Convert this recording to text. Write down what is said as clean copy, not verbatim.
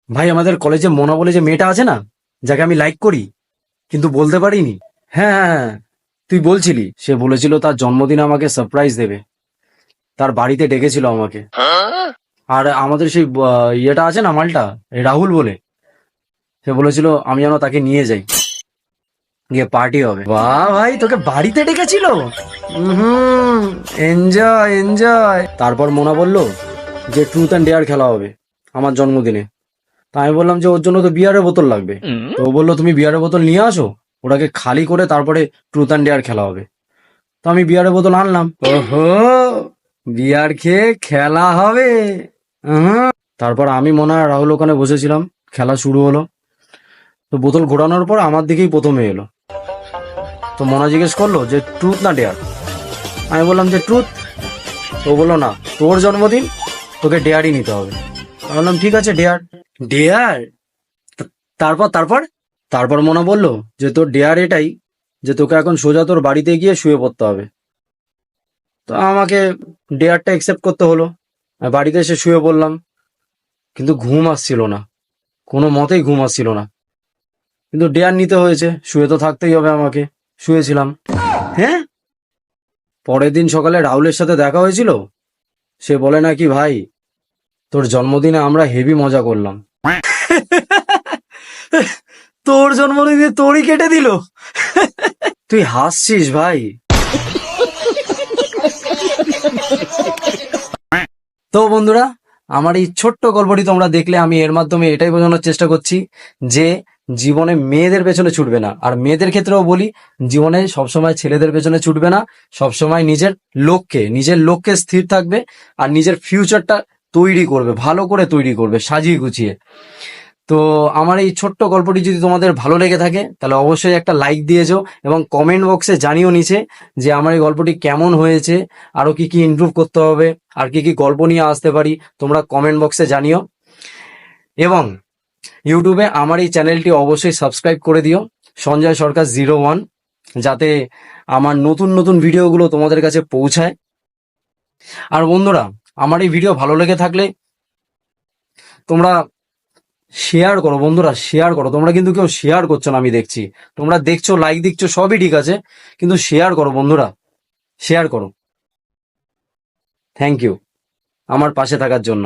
ভাই আমাদের কলেজে মোনা বলে যে মেয়েটা আছে না, যাকে আমি লাইক করি কিন্তু বলতে পারিনি। হ্যাঁ হ্যাঁ হ্যাঁ, তুই বলছিলি, সে বলেছিল তার জন্মদিনে আমাকে সারপ্রাইজ দেবে, তার বাড়িতে ডেকেছিল আমাকে। আর আমাদের সেই ইয়েটা আছে না, মালটা, এই রাহুল বলে, সে বলেছিল আমি যেন তাকে নিয়ে যাই, গিয়ে পার্টি হবে। বাহ ভাই, তোকে বাড়িতে ডেকেছিল? হুম, এনজয় এনজয়। তারপর মোনা বলল যে ট্রুথ অ্যান্ড ডেয়ার খেলা হবে আমার জন্মদিনে। তা আমি বললাম যে ওর জন্য তো বিয়ারের বোতল লাগবে। তো ও বললো তুমি বিয়ারের বোতল নিয়ে আসো, ওটাকে খালি করে তারপরে ট্রুথ অ্যান্ড ডেয়ার খেলা হবে। তো আমি বিয়ারের বোতল আনলাম। ওহো, বিয়ার খেয়ে খেলা হবে। হুম। তারপর আমি মনে হয় রাহুল ওখানে বসেছিলাম, খেলা শুরু হলো। তো বোতল ঘোরানোর পর আমার দিকেই প্রথমে এলো। তো মনা জিজ্ঞেস করলো যে ট্রুথ না ডেয়ার। আমি বললাম যে ট্রুথ। তো ও বললো না, তোর জন্মদিন, তোকে ডেয়ারই নিতে হবে। আমি বললাম ঠিক আছে, ডেয়ার। ডেয়ার? তারপর তারপর তারপর মোনা বলল যে তোর ডেয়ার এটাই যে তোকে এখন সোজা তোর বাড়িতে গিয়ে শুয়ে পড়তে হবে। তো আমাকে ডেয়ারটা একসেপ্ট করতে হলো। আমি বাড়িতে এসে শুয়ে পড়লাম, কিন্তু ঘুম আসছিল না, কোনো মতেই ঘুম আসছিল না। কিন্তু ডেয়ার নিতে হয়েছে, শুয়ে তো থাকতেই হবে আমাকে। শুয়েছিলাম। হ্যাঁ, পরের দিন সকালে রাহুলের সাথে দেখা হয়েছিল। সে বলে নাকি ভাই, তোর জন্মদিনে আমরা হেভি মজা করলাম। তোর জন্মদিনে তোরই কেটে দিল? তুই হাসছিস ভাই? তো বন্ধুরা, আমার এই ছোট্ট গল্পটি তোমরা দেখলে, আমি এর মাধ্যমে এটাই বোঝানোর চেষ্টা করছি যে জীবনে মেয়েদের পেছনে ছুটবে না। আর মেয়েদের ক্ষেত্রেও বলি, জীবনে সবসময় ছেলেদের পেছনে ছুটবে না। সবসময় নিজের লক্ষ্যে স্থির থাকবে, আর নিজের ফিউচারটা তৈরি করবে, ভালো করে তৈরি করবে, সাজিয়ে গুছিয়ে। তো আমার এই ছোট্ট গল্পটি যদি তোমাদের ভালো লেগে থাকে, তাহলে অবশ্যই একটা লাইক দিয়ে যেও, এবং কমেন্ট বক্সে জানিও নিচে যে আমার এই গল্পটি কেমন হয়েছে, আরো কি কি ইমপ্রুভ করতে হবে, আর কি কি গল্প নিয়ে আসতে পারি, তোমরা কমেন্ট বক্সে জানিও। এবং ইউটিউবে আমার এই চ্যানেলটি অবশ্যই সাবস্ক্রাইব করে দিও, সঞ্জয় সরকার 01, যাতে আমার নতুন নতুন ভিডিওগুলো তোমাদের কাছে পৌঁছায়। আর বন্ধুরা, আমার এই ভিডিও ভালো লেগে থাকলে তোমরা শেয়ার করো। বন্ধুরা, শেয়ার করো। তোমরা কিন্তু কেউ শেয়ার করছো না, আমি দেখছি। তোমরা দেখছো, লাইক দিচ্ছ, সবই ঠিক আছে, কিন্তু শেয়ার করো বন্ধুরা, শেয়ার করো। থ্যাংক ইউ আমার পাশে থাকার জন্য।